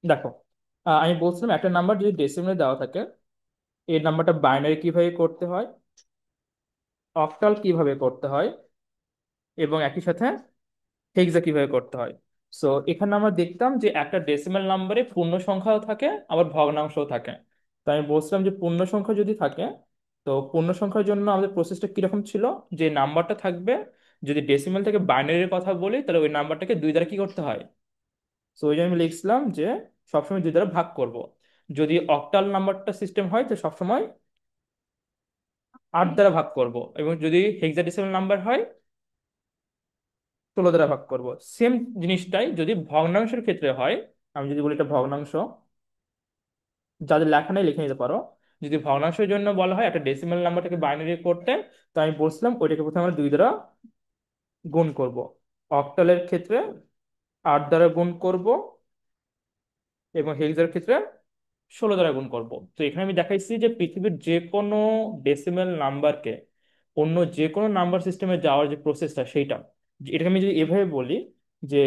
দেখো, আমি বলছিলাম একটা নাম্বার যদি ডেসিমেলে দেওয়া থাকে, এই নাম্বারটা বাইনারি কিভাবে করতে হয়, অক্টাল কিভাবে করতে হয়, এবং একই সাথে হেক্সা কিভাবে করতে হয়। সো এখানে আমরা দেখতাম যে একটা ডেসিমেল নাম্বারে পূর্ণ সংখ্যাও থাকে, আবার ভগ্নাংশও থাকে। তো আমি বলছিলাম যে পূর্ণ সংখ্যা যদি থাকে, তো পূর্ণ সংখ্যার জন্য আমাদের প্রসেসটা কিরকম ছিল, যে নাম্বারটা থাকবে, যদি ডেসিমেল থেকে বাইনারির কথা বলি তাহলে ওই নাম্বারটাকে দুই দ্বারা কি করতে হয়। সো ওই জন্য আমি লিখছিলাম যে সবসময় দুই দ্বারা ভাগ করব। যদি অক্টাল নাম্বারটা সিস্টেম হয় তো সবসময় আট দ্বারা ভাগ করব, এবং যদি হেক্সাডেসিমাল নাম্বার হয় 16 দ্বারা ভাগ করব। সেম জিনিসটাই যদি ভগ্নাংশের ক্ষেত্রে হয়, আমি যদি বলি এটা ভগ্নাংশ, যাদের লেখা নেই লিখে নিতে পারো। যদি ভগ্নাংশের জন্য বলা হয় একটা ডেসিমাল নাম্বারটাকে বাইনারি করতে, তো আমি বলছিলাম ওইটাকে প্রথমে আমরা দুই দ্বারা গুণ করব। অক্টালের ক্ষেত্রে আট দ্বারা গুণ করব, এবং হেক্সার ক্ষেত্রে 16 দ্বারা গুণ করব। তো এখানে আমি দেখাইছি যে পৃথিবীর যে কোনো ডেসিমেল নাম্বারকে অন্য যে কোনো নাম্বার সিস্টেমে যাওয়ার যে প্রসেসটা সেইটা, এটাকে আমি যদি এভাবে বলি যে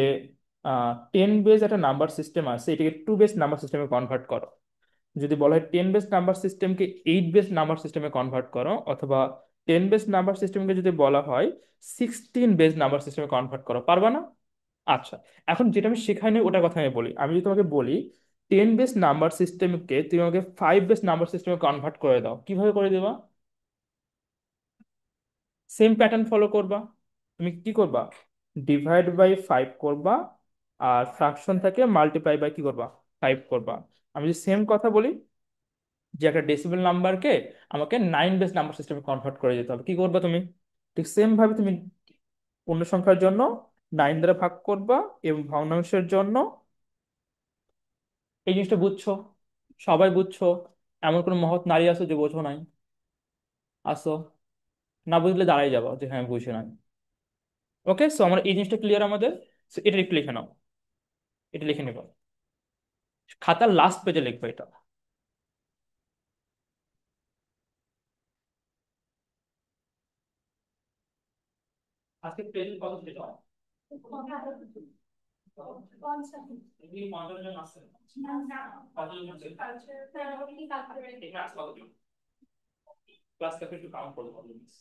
10 বেস একটা নাম্বার সিস্টেম আছে, এটাকে 2 বেস নাম্বার সিস্টেমে কনভার্ট করো। যদি বলা হয় 10 বেস নাম্বার সিস্টেমকে 8 বেস নাম্বার সিস্টেমে কনভার্ট করো, অথবা 10 বেস নাম্বার সিস্টেমকে যদি বলা হয় 16 বেস নাম্বার সিস্টেমে কনভার্ট করো, পারবা না? আচ্ছা, এখন যেটা আমি শেখাইনি ওটার কথা আমি বলি। আমি যদি তোমাকে বলি 10 বেস নাম্বার সিস্টেমকে তুমি আমাকে 5 বেস নাম্বার সিস্টেমে কনভার্ট করে দাও, কিভাবে করে দেবা? সেম প্যাটার্ন ফলো করবা। তুমি কি করবা? ডিভাইড বাই 5 করবা, আর ফ্রাকশন থেকে মাল্টিপ্লাই বাই কি করবা, 5 করবা। আমি যদি সেম কথা বলি যে একটা ডেসিবেল নাম্বারকে আমাকে 9 বেস নাম্বার সিস্টেমে কনভার্ট করে দিতে হবে, কি করবা তুমি? ঠিক সেম ভাবে তুমি পূর্ণ সংখ্যার জন্য 9 দ্বারা ভাগ করবা, এবং ভগ্নাংশের জন্য, এই জিনিসটা বুঝছো? সবাই বুঝছো? এমন কোনো মহৎ নারী আছো যে বোঝো নাই? আসো? না বুঝলে দাঁড়াই যাবো যে হ্যাঁ বুঝে নাই। ওকে, সো আমরা এই জিনিসটা ক্লিয়ার আমাদের। So, এটা একটু লিখে নাও, এটা লিখে নেবো, খাতার লাস্ট পেজে লিখবো এটা। আজকে পেজ কত ছিল? 50 জন আছে। কতজন আছে? এখানে আছে কতজন? ক্লাস ক্যাপে একটু কাউন্ট করবো কতজন আছে।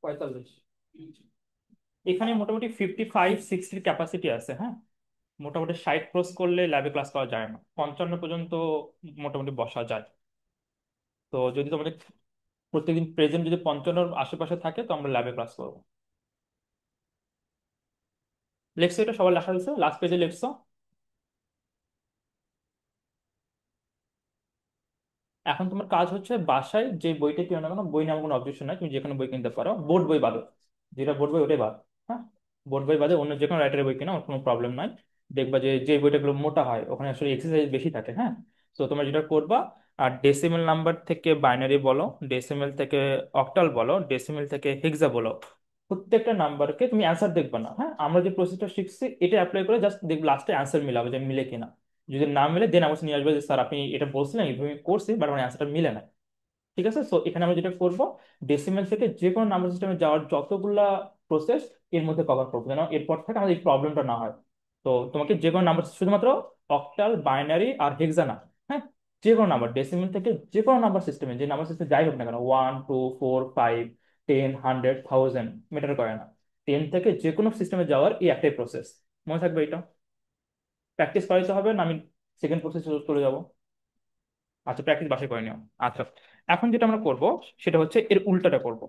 45। এখানে মোটামুটি 55-60 ক্যাপাসিটি আছে, হ্যাঁ। মোটামুটি 60 ক্রস করলে ল্যাবে ক্লাস করা যায় না, 55 পর্যন্ত মোটামুটি বসা যায়। তো যদি তোমাদের প্রত্যেকদিন প্রেজেন্ট যদি 55 আশেপাশে থাকে তো আমরা ল্যাবে ক্লাস করবো। লেখছো? এটা সবার লেখা হয়েছে? লাস্ট পেজে লিখছো? এখন তোমার কাজ হচ্ছে বাসায় যে বইটা কিনো না কেন, বই নিয়ে আমার কোনো অবজেকশন নাই, তুমি যে কোনো বই কিনতে পারো, বোর্ড বই বাদে। যেটা বোর্ড বই ওটাই বাদ। হ্যাঁ, বোর্ড বই বাদে অন্য যে কোনো রাইটারের বই কিনা ওর কোনো প্রবলেম নাই। দেখবা যে যে বইটাগুলো মোটা হয় ওখানে আসলে এক্সারসাইজ বেশি থাকে, হ্যাঁ। তো তোমরা যেটা করবা, আর ডেসিমেল নাম্বার থেকে বাইনারি বলো, ডেসিমেল থেকে অক্টাল বলো, ডেসিমেল থেকে হেক্সা বলো, প্রত্যেকটা নাম্বারকে তুমি অ্যান্সার দেখবে না, হ্যাঁ। আমরা যে প্রসেসটা শিখছি এটা অ্যাপ্লাই করে জাস্ট দেখবে লাস্টে অ্যান্সার মিলাবে যে মিলে কিনা। যদি না মিলে দেন আমার কাছে নিয়ে আসবে যে স্যার আপনি এটা বলছিলেন এইভাবে করছি বাট আমার অ্যান্সারটা মিলে না। ঠিক আছে, সো এখানে আমরা যেটা করব, ডেসিমেল থেকে যে কোনো নাম্বার সিস্টেমে যাওয়ার যতগুলা প্রসেস এর মধ্যে কভার করবো, যেন এরপর থেকে আমাদের এই প্রবলেমটা না হয়। তো তোমাকে যে কোনো নাম্বার, শুধুমাত্র অক্টাল, বাইনারি আর হেক্সা না, হ্যাঁ, যে কোনো নাম্বার ডেসিমেল থেকে যে কোনো নাম্বার সিস্টেমে, যে নাম্বার সিস্টেম যাই হোক না কেন, 1, 2, 4, 5, 10, 100, 1000 ম্যাটার করে না, 10 থেকে যে কোনো সিস্টেমে যাওয়ার এই একটাই প্রসেস। মনে থাকবে এটা? প্র্যাকটিস করাইতে হবে না? আমি সেকেন্ড প্রসেস চলে যাবো? আচ্ছা, প্র্যাকটিস বাসায় করে নিও। আচ্ছা, এখন যেটা আমরা করব সেটা হচ্ছে এর উল্টাটা করব।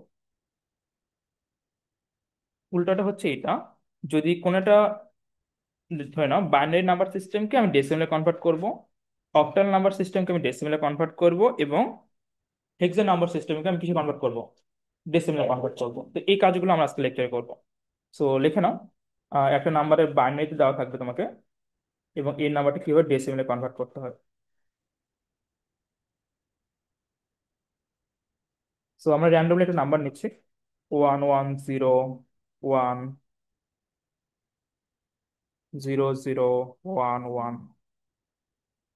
উল্টাটা হচ্ছে এটা, যদি কোনোটা, ধরে নাও বাইনারি নাম্বার সিস্টেমকে আমি ডেসিমেলে কনভার্ট করব, অক্টাল নাম্বার সিস্টেমকে আমি ডেসিমেলে কনভার্ট করব, এবং হেক্সা নাম্বার সিস্টেমকে আমি কিছু কনভার্ট করব, ডেসিমেলে কনভার্ট করব। তো এই কাজগুলো আমরা আজকে লেকচারে করব। সো লিখে নাও, একটা নাম্বারের বাইনারিতে দেওয়া থাকবে তোমাকে, এবং এই নাম্বারটা কিভাবে ডেসিমেলে কনভার্ট করতে হয়। সো আমরা র্যান্ডমলি একটা নাম্বার নিচ্ছি, 110 1 0011।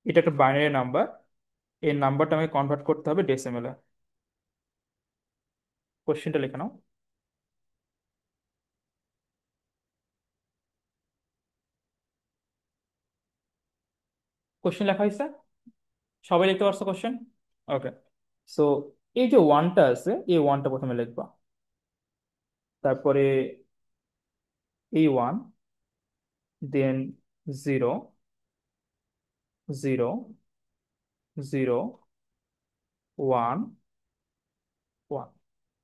এটা একটা বাইনারি নাম্বার। এই নাম্বারটা আমাকে কনভার্ট করতে হবে ডেসিমেলে। কোশ্চেনটা লিখে নাও। কোশ্চেন লেখা হয়েছে? সবাই লিখতে পারছো কোশ্চেন? ওকে। সো এই যে ওয়ানটা আছে, এই ওয়ানটা প্রথমে লিখবা। তারপরে এই ওয়ান, দেন 0 0 0 1 1।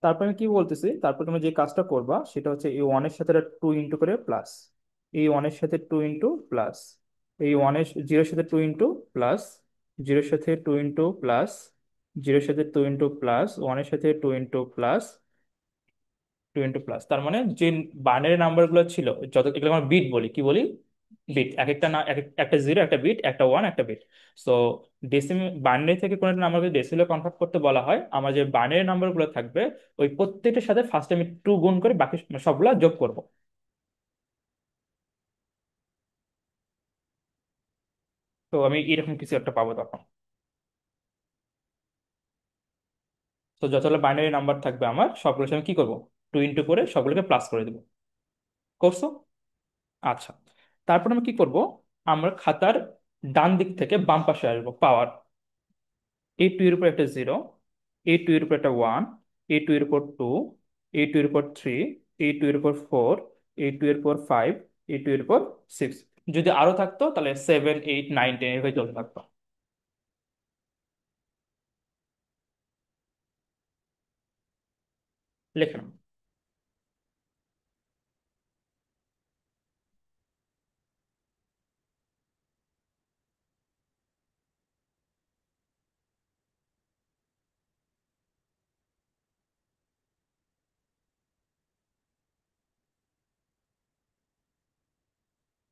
তারপর আমি কি বলতেছি, তারপর তুমি যে কাজটা করবা সেটা হচ্ছে এই ওয়ানের সাথে 2 ইন্টু করে প্লাস, এই ওয়ানের সাথে 2 ইন্টু প্লাস, এই ওয়ানের জিরোর সাথে 2 ইন্টু প্লাস, জিরোর সাথে 2 ইন্টু প্লাস, জিরোর সাথে 2 ইন্টু প্লাস, ওয়ানের সাথে 2 ইন্টু প্লাস, 2 ইন্টু প্লাস। তার মানে যে বাইনারি নাম্বার গুলো ছিল, যত এগুলো আমরা বিট বলি, কি বলি? বিট। এক একটা না, একটা জিরো, একটা বিট, একটা ওয়ান, একটা বিট। সো বাইনারি থেকে কোনো একটা নাম্বারকে ডেসিমে কনভার্ট করতে বলা হয়, আমার যে বাইনারি নাম্বার গুলো থাকবে ওই প্রত্যেকটার সাথে ফার্স্ট আমি 2 গুণ করে বাকি সবগুলা যোগ করব। তো আমি এরকম কিছু একটা পাবো তখন। তো যতগুলো বাইনারি নাম্বার থাকবে আমার সবগুলোর সাথে আমি কি করবো, 2 ইন্টু করে সবগুলোকে প্লাস করে দেবো। করছো? আচ্ছা। তারপর আমি কি করব, আমরা খাতার ডান দিক থেকে বাম পাশে আসবো, পাওয়ার। এই 2 এর উপর একটা জিরো, এই 2 এর উপর একটা ওয়ান, এই 2 এর উপর 2, এই 2 এর উপর 3, এই 2 এর উপর 4, এই 2 এর উপর 5, এই 2 এর উপর 6। যদি আরো থাকতো তাহলে 7 8 9 10 এভাবে চলতে থাকতো। লেখা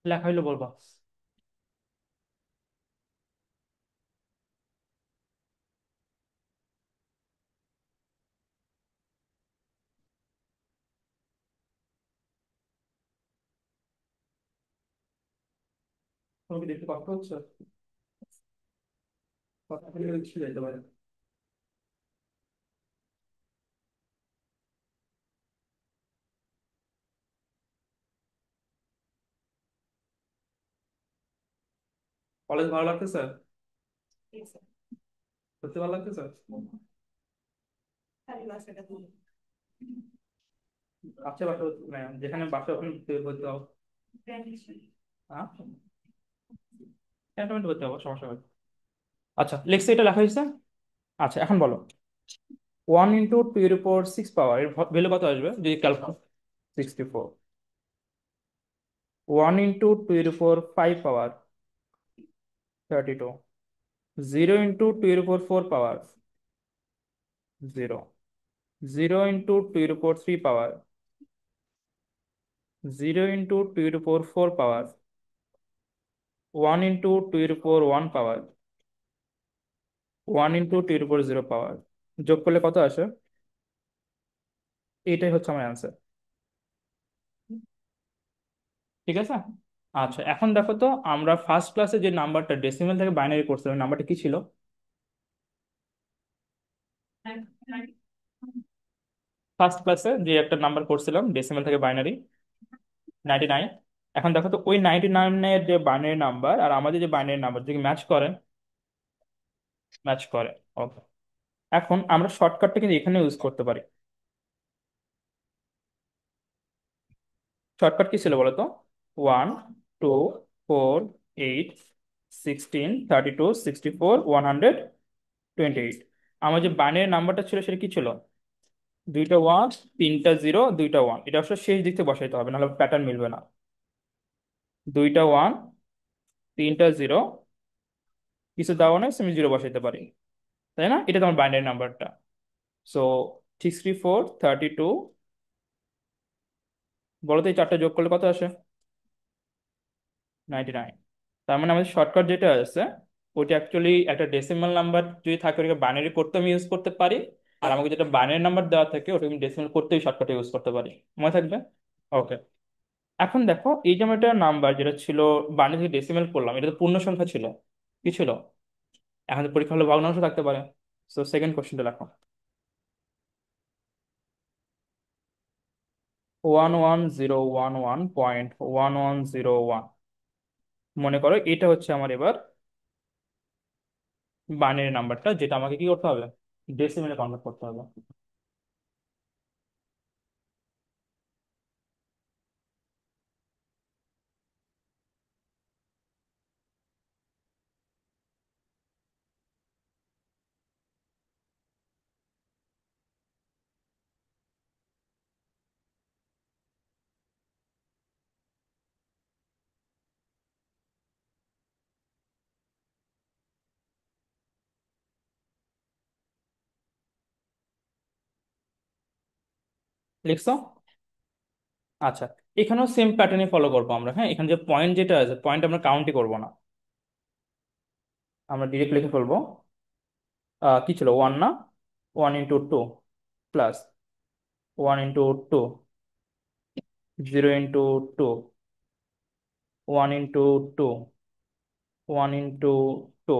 লেখা হইলো বলবা। তোমার কি দেখতে কষ্ট হচ্ছে? কথা বলে ছিল যেতে পারে। কলেজ ভালো লাগতেছে? সত্যি ভালো লাগতেছে? আচ্ছা, বাসা মানে যেখানে বাসা ওখানে ভর্তি হও। হ্যাঁ, ক্যান্টনমেন্ট ভর্তি হবো, সমস্যা হবে। আচ্ছা, লেক্সে এটা লেখা হয়েছে। আচ্ছা, এখন বলো। 1 × 2 এর উপর 6 পাওয়ার এর ভ্যালু কত আসবে যদি ক্যালকুলেট? 64। 1 × 2 এর উপর 5 পাওয়ার 32। 0 × 2 এর উপর 4 পাওয়ার 0। 0 × 2 এর উপর 3 পাওয়ার, 0 × 2 এর উপর 4 পাওয়ার, 1 × 2 এর উপর 1 পাওয়ার, 1 × 2 এর উপর 0 পাওয়ার। যোগ করলে কত আসে? এইটাই হচ্ছে আমার অ্যান্সার। ঠিক আছে। আচ্ছা, এখন দেখো তো, আমরা ফার্স্ট ক্লাসে যে নাম্বারটা ডেসিমেল থেকে বাইনারি করছিলাম ওই নাম্বারটা কি ছিল? ফার্স্ট ক্লাসে যে একটা নাম্বার করছিলাম ডেসিমেল থেকে বাইনারি, 99। এখন দেখো তো ওই 99-এর যে বাইনারি নাম্বার আর আমাদের যে বাইনারি নাম্বার যদি ম্যাচ করে, ম্যাচ করে। ওকে। এখন আমরা শর্টকাটটা কিন্তু এখানে ইউজ করতে পারি। শর্টকাট কি ছিল বলো তো? 1 2 4 8 16 32 64 128। আমার যে বাইনারি নাম্বারটা ছিল সেটা কি ছিল? দুইটা ওয়ান, তিনটা জিরো, দুইটা ওয়ান। এটা অবশ্য শেষ দিক থেকে বসাইতে হবে, নাহলে প্যাটার্ন মিলবে না। দুইটা ওয়ান, তিনটা জিরো, কিছু দেওয়া নেই, আমি জিরো বসাইতে পারি, তাই না? এটা তোমার বাইনারি নাম্বারটা। সো 64 32, বলো তো এই চারটা যোগ করলে কত আসে? 99। তার মানে আমাদের শর্টকাট যেটা আছে ওইটা অ্যাকচুয়ালি একটা ডেসিমাল নাম্বার যদি থাকে ওটাকে বাইনারি করতে আমি ইউজ করতে পারি। আর আমাকে যেটা বাইনারি নাম্বার দেওয়া থাকে ওটা আমি ডেসিমাল করতেই শর্টকাট ইউজ করতে পারি। মনে থাকবে? ওকে। এখন দেখো এই যে আমার একটা নাম্বার যেটা ছিল বাইনারি থেকে ডেসিমাল করলাম, এটা তো পূর্ণ সংখ্যা ছিল, কি ছিল? এখন তো পরীক্ষা হলে ভগ্নাংশ থাকতে পারে। তো সেকেন্ড কোশ্চেনটা দেখো, 1101.1101। মনে করো এটা হচ্ছে আমার এবার বাইনারি নাম্বারটা, যেটা আমাকে কি করতে হবে, ডেসিমেলে কনভার্ট করতে হবে। লিখছো? আচ্ছা, এখানেও সেম প্যাটার্নই ফলো করবো আমরা। হ্যাঁ, এখানে যে পয়েন্ট যেটা আছে, পয়েন্ট আমরা কাউন্টই করবো না, আমরা ডিরেক্ট লিখে ফেলবো। কি ছিল, ওয়ান না? 1 × 2 plus 1 × 2, 0 × 2, 1 × 2, 1 × 2,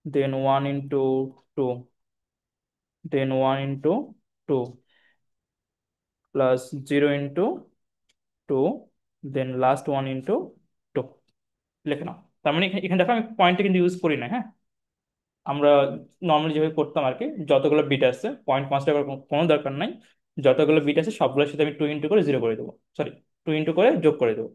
then 1 × 2, then 1 × 2 plus 0 × 2, then last 1 × 2 লিখে নাও। তার মানে এখানে এখানে দেখো আমি পয়েন্টটা কিন্তু ইউজ করি না। হ্যাঁ, আমরা নর্মালি যেভাবে করতাম আর কি, যতগুলো বিট আছে পয়েন্ট কনসিডার করার কোনো দরকার নাই, যতগুলো বিট আছে সবগুলোর সাথে আমি 2 × করে 0 করে দেবো, সরি, 2 × করে যোগ করে দেবো।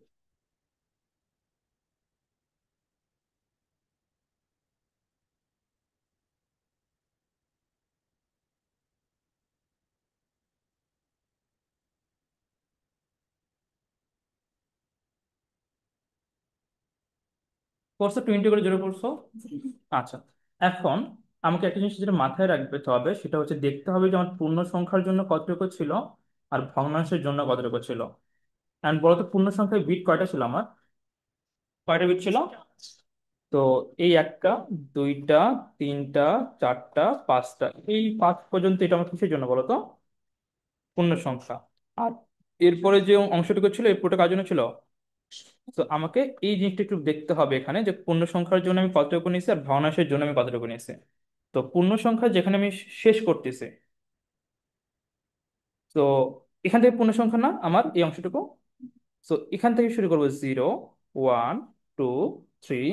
করছো, 2 × করে 0 করছো। আচ্ছা, এখন আমাকে একটা জিনিস যেটা মাথায় রাখতে হবে সেটা হচ্ছে দেখতে হবে যে আমার পূর্ণ সংখ্যার জন্য কতটুকু ছিল আর ভগ্নাংশের জন্য কতটুকু ছিল। এন্ড বলতো পূর্ণ সংখ্যায় বিট কয়টা ছিল আমার, কয়টা বিট ছিল? তো এই একটা, দুইটা, তিনটা, চারটা, পাঁচটা, এই পাঁচ পর্যন্ত এটা আমার কিসের জন্য বলতো, পূর্ণ সংখ্যা। আর এরপরে যে অংশটুকু ছিল এই পুরোটা কার জন্য ছিল? তো আমাকে এই জিনিসটা একটু দেখতে হবে এখানে, যে পূর্ণ সংখ্যার জন্য আমি কতটুকু নিয়েছি আর ভগ্নাংশের জন্য আমি কতটুকু নিয়েছি। তো পূর্ণ সংখ্যা যেখানে আমি শেষ করতেছি, তো এখান থেকে পূর্ণ সংখ্যা না আমার এই অংশটুকু। তো এখান থেকে শুরু করবো 0, 1, 2, 3,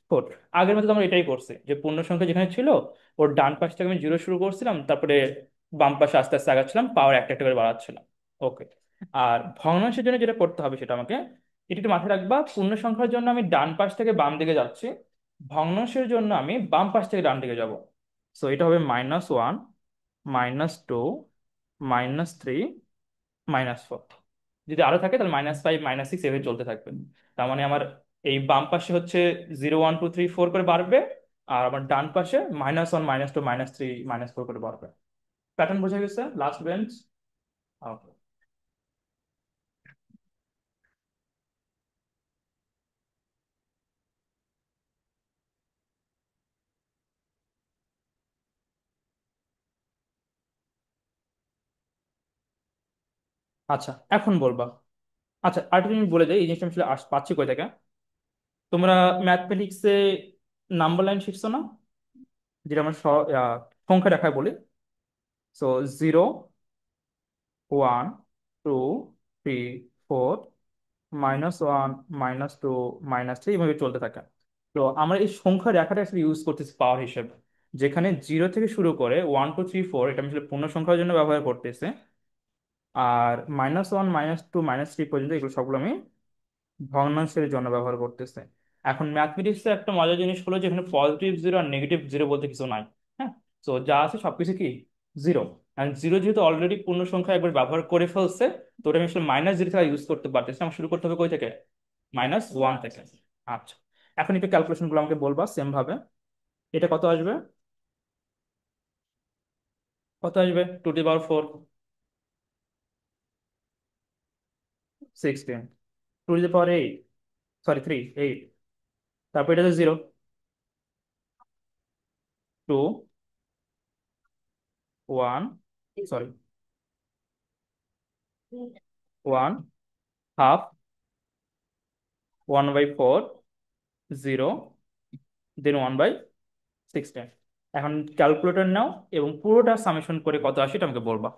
4। আগের মতো তো আমরা এটাই করছি, যে পূর্ণ সংখ্যা যেখানে ছিল ওর ডান পাশ থেকে আমি 0 শুরু করছিলাম, তারপরে বাম পাশে আস্তে আস্তে আগাচ্ছিলাম, পাওয়ার একটা একটা করে বাড়াচ্ছিলাম। ওকে। আর ভগ্নাংশের জন্য যেটা করতে হবে সেটা আমাকে এটা একটু মাথায় রাখবা, পূর্ণ সংখ্যার জন্য আমি ডান পাশ থেকে বাম দিকে যাচ্ছি, ভগ্নাংশের জন্য আমি বাম পাশ থেকে ডান দিকে যাব। সো এটা হবে -1, -2, -3, -4। যদি আরো থাকে তাহলে -5, -6 এভাবে চলতে থাকবে। তার মানে আমার এই বাম পাশে হচ্ছে 0, 1, 2, 3, 4 করে বাড়বে, আর আমার ডান পাশে -1, -2, -3, -4 করে বাড়বে। প্যাটার্ন বোঝা গেছে? Last bench. ওকে। আচ্ছা, এখন বলবা। আচ্ছা, আরেকটা জিনিস বলে দেয়, এই জিনিসটা আমি আসলে পাচ্ছি কই থেকে। তোমরা ম্যাথমেটিক্সে নাম্বার লাইন শিখছো না, যেটা আমরা সংখ্যা দেখায় বলি। সো 0, 1, 2, 3, 4, -1, -2, -3 এভাবে চলতে থাকে। তো আমরা এই সংখ্যা রেখাটা আসলে ইউজ করতেছি পাওয়ার হিসেবে, যেখানে 0 থেকে শুরু করে 1, 2, 3, 4 এটা আমি আসলে পূর্ণ সংখ্যার জন্য ব্যবহার করতেছি, আর -1, -2, -3 পর্যন্ত এগুলো সবগুলো আমি ভগ্নাংশের জন্য ব্যবহার করতেছে। এখন ম্যাথমেটিক্সে একটা মজার জিনিস হলো যে এখানে পজিটিভ জিরো আর নেগেটিভ জিরো বলতে কিছু নাই। হ্যাঁ, তো যা আছে সবকিছু কি জিরো। এন্ড জিরো যেহেতু অলরেডি পূর্ণ সংখ্যা একবার ব্যবহার করে ফেলছে, তো ওটা আমি আসলে -0 থেকে ইউজ করতে পারতেছি না। আমার শুরু করতে হবে কই থেকে, -1 থেকে। আচ্ছা, এখন একটু ক্যালকুলেশন গুলো আমাকে বলবা সেম ভাবে। এটা কত আসবে, কত আসবে, 2 × 4, 16, 2 × 8, সরি 3, 8, তারপর এটা তো 0, 2, ওয়ান, সরি, 1/2, 1/4, 0, দেন 1/16। এখন ক্যালকুলেটর নাও এবং পুরোটা সামেশন করে কত আসে এটা আমাকে বলবা।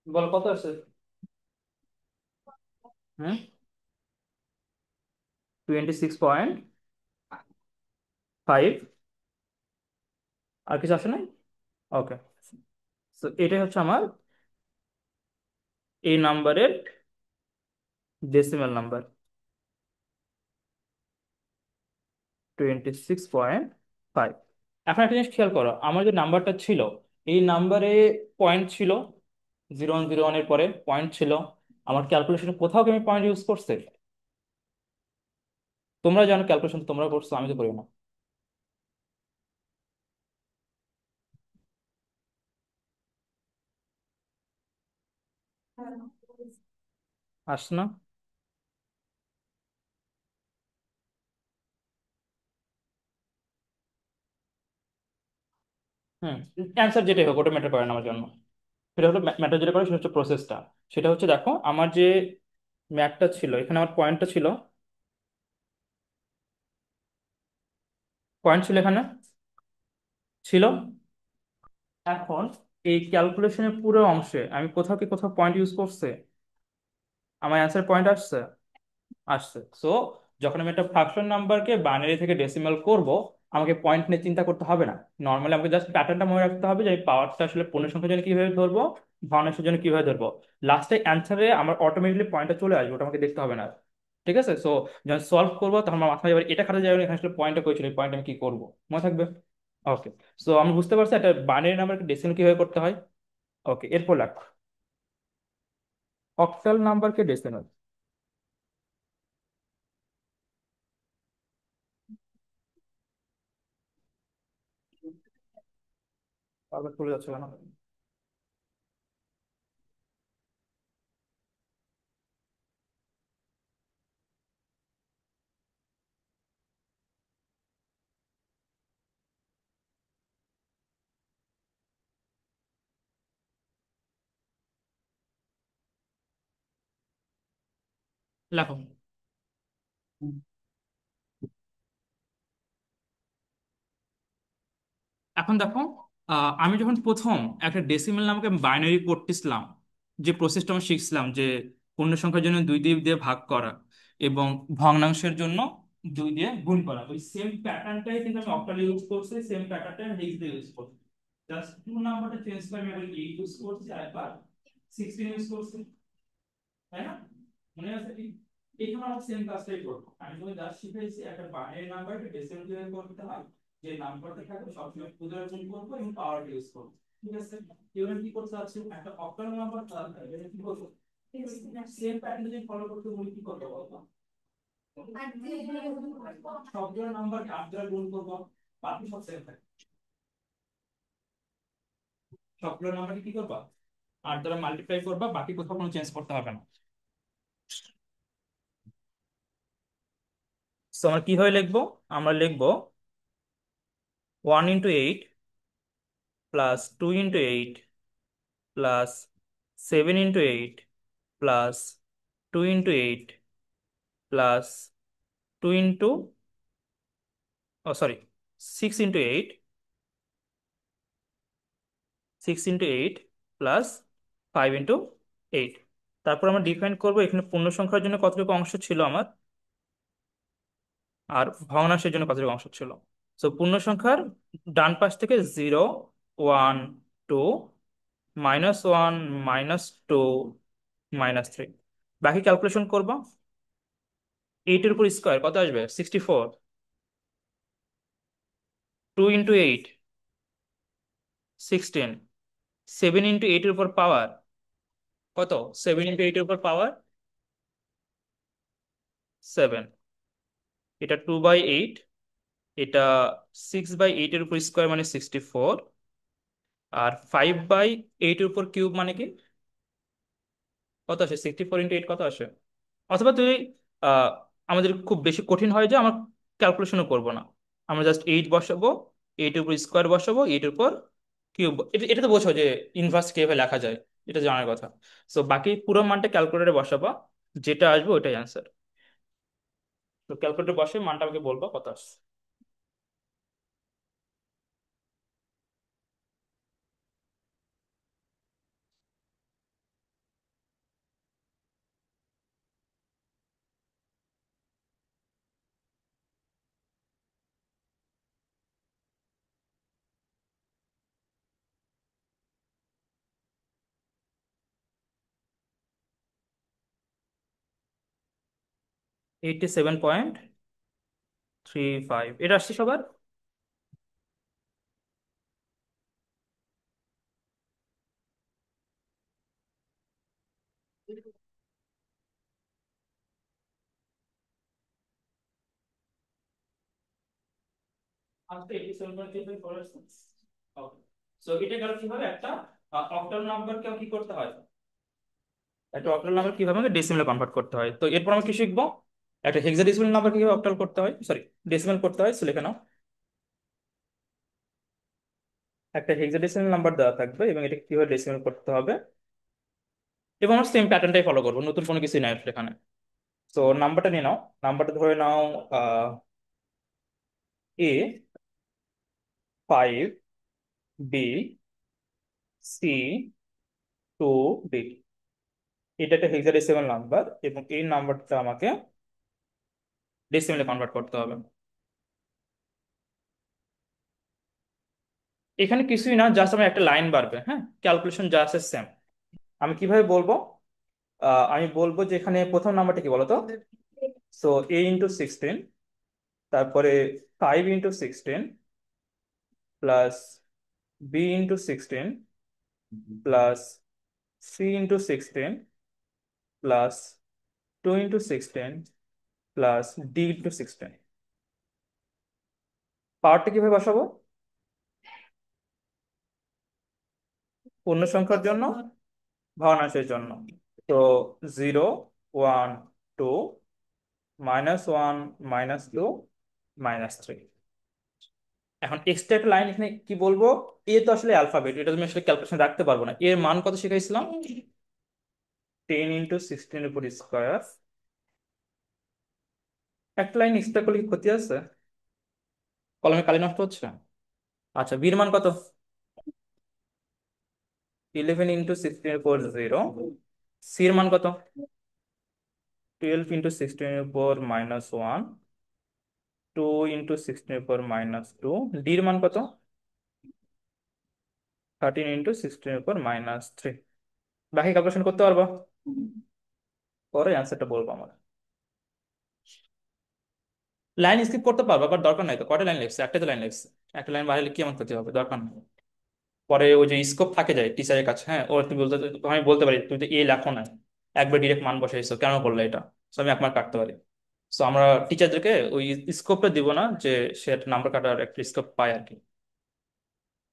বল কত আছে। হুম, 26.5। আর কিছু আসে নাই। ওকে, তো এটাই হচ্ছে আমার এই নাম্বারের ডেসিমাল নাম্বার, 26.5। এখন একটা জিনিস খেয়াল করো, আমার যে নাম্বারটা ছিল এই নাম্বারে পয়েন্ট ছিল, 0 1 0 1 এর পরে পয়েন্ট ছিল। আমার ক্যালকুলেশনে কোথাও কি আমি পয়েন্ট ইউজ করছি? তোমরা জানো ক্যালকুলেশন, তোমরা করছো, আমি তো করি না। আসছে না। হুম, অ্যান্সার যেটাই হোক ওটা ম্যাটার করে না আমার জন্য। সেটা হলো ম্যাটার যেটা করে সেটা হচ্ছে প্রসেসটা। সেটা হচ্ছে দেখো আমার যে ম্যাথটা ছিল, এখানে আমার পয়েন্টটা ছিল, পয়েন্ট ছিল এখানে, ছিল। এখন এই ক্যালকুলেশনের পুরো অংশে আমি কোথাও কি কোথাও পয়েন্ট ইউজ করছে? আমার অ্যান্সার পয়েন্ট আসছে, আসছে। সো যখন আমি একটা ফ্র্যাকশন নাম্বারকে বাইনারি থেকে ডেসিমাল করব, আমাকে পয়েন্ট নিয়ে চিন্তা করতে হবে না। নর্মালি আমাকে জাস্ট প্যাটার্নটা মনে রাখতে হবে যে আমি পাওয়ারটা আসলে পূর্ণ সংখ্যার জন্য কিভাবে ধরবো, ভগ্নাংশের জন্য কিভাবে ধরবো। লাস্টে অ্যান্সারে আমার অটোমেটিকলি পয়েন্টটা চলে আসবে, ওটা আমাকে দেখতে হবে না। ঠিক আছে, সো যখন সলভ করবো তখন আমার মাথায় যাবে এটা খাতা যাবে না, এখানে আসলে পয়েন্টটা করেছিল, এই পয়েন্ট আমি কি করবো মনে থাকবে। ওকে, সো আমি বুঝতে পারছি একটা বাইনারি নাম্বারকে ডেসিমাল কিভাবে করতে হয়। ওকে, এরপর লেখ অক্টাল নাম্বারকে ডেসিমাল। বারবার চলে যাচ্ছে কেন? লেখো। এখন দেখো, আমি যখন প্রথম একটা ডেসিমেল নামকে বাইনারি করতেছিলাম, যে প্রসেসটা আমরা শিখছিলাম যে পূর্ণ সংখ্যার জন্য 2 দিয়ে ভাগ করা এবং ভগ্নাংশের জন্য 2 দিয়ে গুণ করা, ওই সেম প্যাটার্নটাই কিন্তু আমি অক্টালে ইউজ করছি, সেম প্যাটার্নটাই আমি ডিজিটে ইউজ করছি। জাস্ট টু নাম্বারটা চেঞ্জ করে আমি একবার 8 ইউজ করছি আর একবার 16 ইউজ করছি, তাই না? মনে আছে কি? এখানে আমরা সেম কাজটাই করবো। আমি তোমাকে জাস্ট শিখাইছি একটা বাইনারি নাম্বারকে ডেসিমাল কিভাবে করতে হয়, যে নাম্বারটা থাকবে সবসময় ক্ষুদ্র গুণ করবো এবং পাওয়ার ইউজ করবো। ঠিক আছে, এবার কি করতে চাচ্ছি, একটা অক্টাল নাম্বার এটা কি করবো, সেম প্যাটার্ন যদি ফলো করতে বলি কি করতে বলবো, সবগুলো নাম্বার 8 দ্বারা গুণ করবো, বাকি সব সেম থাকে। সবগুলো নাম্বারকে কি করবা, 8 দ্বারা মাল্টিপ্লাই করবা, বাকি কোথাও কোনো চেঞ্জ করতে হবে না। তো আমরা কিভাবে লিখবো, আমরা লিখবো 1 × 8 +2 × 8 +7 × 8 +2 × 8 +2 ইন্টু, ও সরি, 6 × 8, 6 × 8 +5 × 8। তারপর আমরা ডিফাইন করবো এখানে পূর্ণ সংখ্যার জন্য কতটুকু অংশ ছিল আমার, আর ভগ্নাংশের জন্য কতটুকু অংশ ছিল। তো পূর্ণ সংখ্যার ডান পাশ থেকে 0 1 2, -1 -2 -3, বাকি ক্যালকুলেশন করবো। 8 এর উপর স্কোয়ার কত আসবে, 64। 2 × 8, 16। 7 × 8 এর উপর পাওয়ার কত? 7 × 8 এর উপর পাওয়ার 7। এটা 2/8। এটা 6/8 এর উপর স্কোয়ার মানে 64। আর 5/8 এর উপর কিউব মানে কি কত আসে? 64 × 8 কত আসে? অথবা তুই আহ, আমাদের খুব বেশি কঠিন হয় যে আমার ক্যালকুলেশনও করব না, আমরা জাস্ট 8 বসাবো, 8 এর উপর স্কোয়ার বসাবো, 8 এর উপর কিউব। এটা এটা তো বোঝো যে ইনভার্স কিভাবে লেখা যায়, এটা জানার কথা। সো বাকি পুরো মানটা ক্যালকুলেটরে বসাবো, যেটা আসবে ওইটাই অ্যান্সার। তো ক্যালকুলেটর বসে মানটা আমাকে বলবো কত আসছে। 87.35 এটা আসছে সবার। আচ্ছা 87.35 ফর ইনস্ট্যান্স। ওকে। সো এটা গেল কিভাবে একটা অক্টাল নাম্বারকে কি করতে হয়, একটা অক্টাল নাম্বার কিভাবে আমাকে ডেসিমেলে কনভার্ট করতে হয়। তো এরপর আমরা কি শিখবো, একটা হেক্সাডেসিমাল নাম্বার কিভাবে অক্টাল করতে হয়, সরি ডেসিমেল করতে হয়। সো লিখে নাও, একটা হেক্সাডেসিমাল নাম্বার দেওয়া থাকবে এবং এটা কিভাবে ডেসিমেল করতে হবে, এবং আমরা সেম প্যাটার্নটাই ফলো করবো, নতুন কোনো কিছুই নাই আসলে এখানে। সো নাম্বারটা নিয়ে নাও, নাম্বারটা ধরে নাও A5B C2D। এটা একটা হেক্সাডেসিমাল নাম্বার এবং এই নাম্বারটা আমাকে ডেসিমেলে কনভার্ট করতে হবে। এখানে কিছুই না, জাস্ট আমার একটা লাইন বাড়বে, হ্যাঁ, ক্যালকুলেশন জাস্ট সেম। আমি কিভাবে বলবো, আমি বলবো যে এখানে প্রথম নাম্বারটা কি বলতো। সো A × 16, তারপরে 5 × 16 plus B × 16 plus C × 16 plus 2 × 16 plus D × 16। পাওয়ারটা কিভাবে বসাবো? পূর্ণ সংখ্যার জন্য, ভগ্নাংশের জন্য। তো 0 1 2, -1 -2 -3। এখন এক্সট্রা একটা লাইন এখানে কি বলবো, এ তো আসলে অ্যালফাবেট, এটা তুমি আসলে ক্যালকুলেশন রাখতে পারবো না। এর মান কত শিখাইছিলাম? 10 × 16 উপর স্কোয়ার। একটা লাইন এক্সট্রা করলে কি ক্ষতি আছে? কলমে কালি নষ্ট হচ্ছে। আচ্ছা, বীর মান কত? 11 × 16 উপর 0। সির মান কত? 12 × 16 উপর -1। 2 × 16 উপর -2। ডির মান কত? 13 × 16 উপর -3। বাকি ক্যালকুলেশন করতে পারবো, পরে অ্যান্সারটা বলবো আমার। লাইন স্কিপ করতে পারবো, বাট দরকার নাই তো, কয়টা লাইন লিখছে? একটাই তো লাইন লিখছে। একটা লাইন বাড়াইলে কি আমার ক্ষতি হবে? দরকার নেই। পরে ওই যে স্কোপ থাকে যায় টিচারের কাছে, হ্যাঁ, ও তুমি বলতে, আমি বলতে পারি তুমি তো এ লেখো না, একবার ডিরেক্ট মান বসাইছো, কেন করলে এটা? সো আমি 1 মার্ক কাটতে পারি। সো আমরা টিচারদেরকে ওই স্কোপটা দিব না, যে সে একটা নাম্বার কাটার একটা স্কোপ পায় আর কি।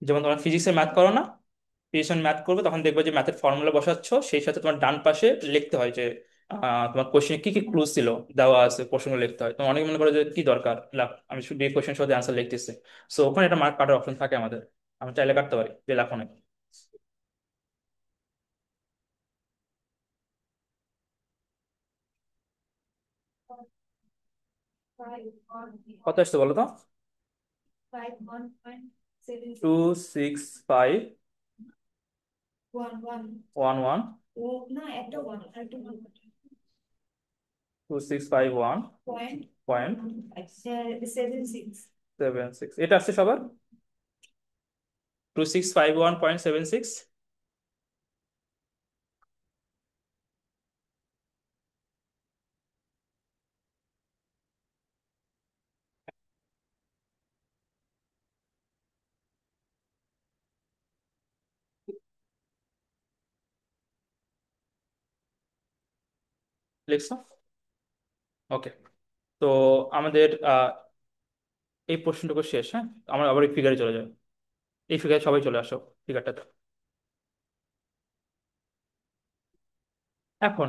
যেমন তোমরা ফিজিক্সে ম্যাথ করো না, ফিজিক্স ম্যাথ করবে তখন দেখবে যে ম্যাথের ফর্মুলা বসাচ্ছ, সেই সাথে তোমার ডান পাশে লিখতে হয় যে তোমার কোশ্চেনে কি কি ক্লু ছিল দেওয়া আছে, প্রশ্ন লিখতে হয়। তোমার অনেকে মনে করে যে কি দরকার, আমি শুধু এই কোশ্চেন সাথে অ্যান্সার লিখতেছি। সো ওখানে একটা মার্ক কাটার অপশন থাকে আমাদের, আমি চাইলে কাটতে পারি যে লেখো না। কত আসছে বলো তো? 26511। 26511.76। এটা আসছে সবার? 2651.76। লিখছো? ওকে। তো আমাদের এই প্রশ্নটুকু শেষ, হ্যাঁ। আমরা আবার এই ফিগারে চলে যাই। এই ফিগারে সবাই চলে আসো, ফিগারটাতে। এখন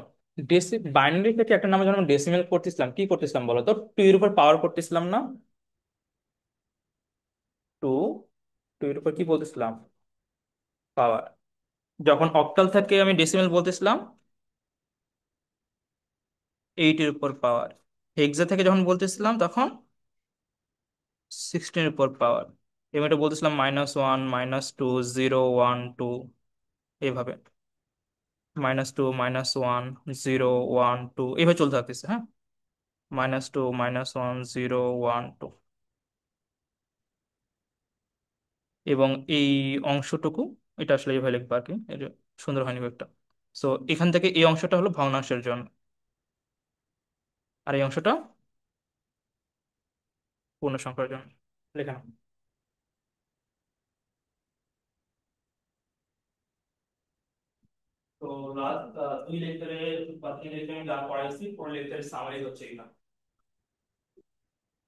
বাইনারি থেকে একটা নাম্বার যখন ডেসিমেল করতেছিলাম, কি করতেছিলাম বলো তো? টু এর উপর পাওয়ার করতেছিলাম না? টু, টু এর উপর কি বলতেছিলাম? পাওয়ার। যখন অক্টাল থেকে আমি ডেসিমেল বলতেছিলাম, এইট এর উপর পাওয়ার। হেক্সা থেকে যখন বলতেছিলাম তখন 16 এর উপর পাওয়ার। এবং এটা বলতেছিলাম -1, -2, 0, 1, 2, এইভাবে। -2, -1, 0, 1, 2, এইভাবে চলতে থাকতেছে, হ্যাঁ। -2, -1, 0, 1, 2। এবং এই অংশটুকু, এটা আসলে এইভাবে লিখবো আর কি, এটা সুন্দর হয়নি একটা। সো এখান থেকে এই অংশটা হলো ভগ্নাংশের জন্য, আর এই অংশটা পূর্ণ সংখ্যার জন্য। লেখা নাও। তো লাস্ট দুই লেকচারে বা তিন লেকচারে আমি যা পড়াইছি, পুরো লেকচারের সামারি হচ্ছে এটা।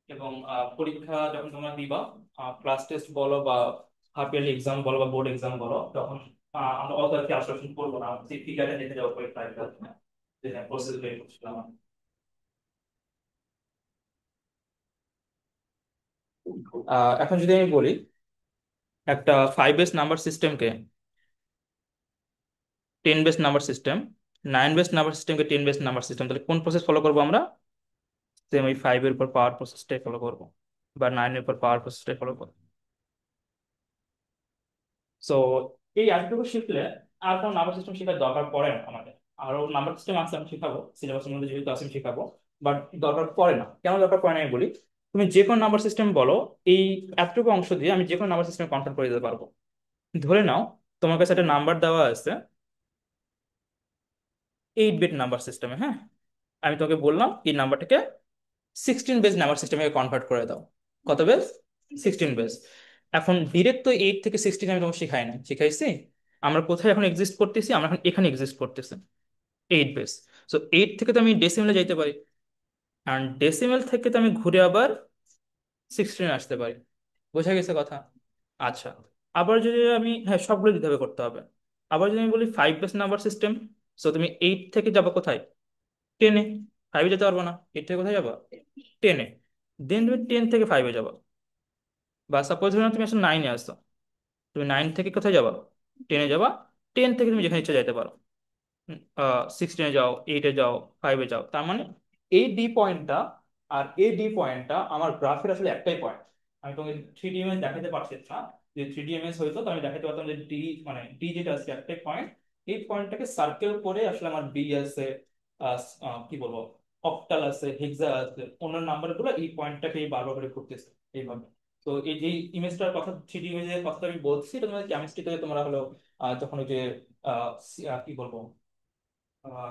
এবং পরীক্ষা যখন তোমরা দিবা, ক্লাস টেস্ট বলো বা হাফ ইয়ারলি এক্সাম বলো বা বোর্ড এক্সাম বলো, তখন আমরা অত আর কি আশ্বাসন করবো না, যে ফিগারে দেখে যাবো পরীক্ষা, যে হ্যাঁ প্রসেস বের করছিলাম। এখন যদি আমি বলি একটা 5 বেস নাম্বার সিস্টেমকে 10 base number system, 9 base number সিস্টেমকে 10 বেস নাম্বার সিস্টেম, তাহলে কোন প্রসেস ফলো করবো আমরা? সেম ওই 5-এর উপর পাওয়ার প্রসেসটাই ফলো করবো, বা 9-এর উপর পাওয়ার প্রসেসটাই ফলো করবো। সো এই এতটুকু শিখলে আর কোনো নাম্বার সিস্টেম শেখার দরকার পড়ে না আমাদের। আরো নাম্বার সিস্টেম আছে, আমি শেখাবো সিলেবাসের মধ্যে, যেহেতু আছে আমি শেখাবো। বাট দরকার পড়ে না, কেন দরকার পড়ে না আমি বলি। তুমি যে কোনো নাম্বার সিস্টেম বলো, এই এতটুকু অংশ দিয়ে আমি যে কোনো নাম্বার সিস্টেম কন্ট্রোল করে দিতে পারবো। ধরে নাও তোমার কাছে একটা নাম্বার দেওয়া আছে 8 বিট নাম্বার সিস্টেমে, হ্যাঁ। আমি তোকে বললাম এই নাম্বারটাকে 16 বেস নাম্বার সিস্টেমে কনভার্ট করে দাও। কত বেস? 16 বেস। এখন ডিরেক্ট তো 8 থেকে 16 আমি তোমাকে শিখাই না, শিখাইছি আমরা কোথায় এখন এক্সিস্ট করতেছি, আমরা এখন এখানে এক্সিস্ট করতেছি 8 বেস। সো 8 থেকে তো আমি ডেসিমেলে যাইতে পারি, কারণ ডেসিমেল থেকে তো আমি ঘুরে আবার 16 আসতে পারি। বোঝা গেছে কথা? আচ্ছা। আবার যদি আমি, হ্যাঁ সবগুলো দিতে হবে, করতে হবে। আবার যদি আমি বলি 5 বেস নাম্বার সিস্টেম, সো তুমি 8 থেকে যাবো কোথায়? 10-এ। 5-এ যেতে পারবো না, 8 থেকে কোথায় যাবো? 10-এ। দেন তুমি 10 থেকে 5-এ যাবো। বা সাপোজ ধরো তুমি আসলে 9-এ আসছো, তুমি 9 থেকে কোথায় যাবা? 10-এ যাবা। 10 থেকে তুমি যেখানে ইচ্ছা যাইতে পারো, 16-এ যাও, 8-এ যাও, 5-এ যাও। তার মানে এই ডি পয়েন্টটা আর এই ডি পয়েন্টটা আমার গ্রাফের আসলে একটাই পয়েন্ট। আমি তোমাকে 3D ইমেজ দেখাতে পারছি না, যে 3D ইমেজ হইতো তো আমি দেখাতে পারতাম যে ডি, মানে ডি যেটা আছে একটাই পয়েন্ট। এই পয়েন্টটাকে সার্কেল করে আসলে আমার বি আছে, কি বলবো, অক্টাল আছে, হেক্সা আছে, অন্য নাম্বার গুলো এই পয়েন্টটাকে বারবার করে ঘুরতেছে এইভাবে। তো এই যে ইমেজটার কথা, 3D ইমেজের কথা আমি বলছি, এটা তোমাদের কেমিস্ট্রিতে তোমরা হলো যখন ওই যে কি বলবো,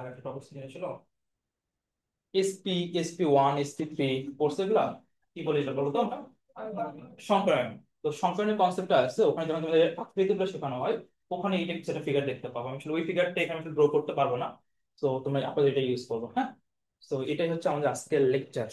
একটা টপিক ছিল এসপি, SP1, SP3, কোর্স এগুলা কি বলে এটা বলতো আমরা? সংক্রায়ন। তো সংক্রায়নের কনসেপ্টটা আছে ওখানে, যখন তোমাদের আকৃতিগুলো শেখানো হয়, ওখানে এইটা সেটা ফিগার দেখতে পাবো। আমি আসলে ওই ফিগারটা এখানে ড্র করতে পারবো না, তো তোমরা আপনাদের এটা ইউজ করবো, হ্যাঁ। তো এটাই হচ্ছে আমাদের আজকের লেকচার।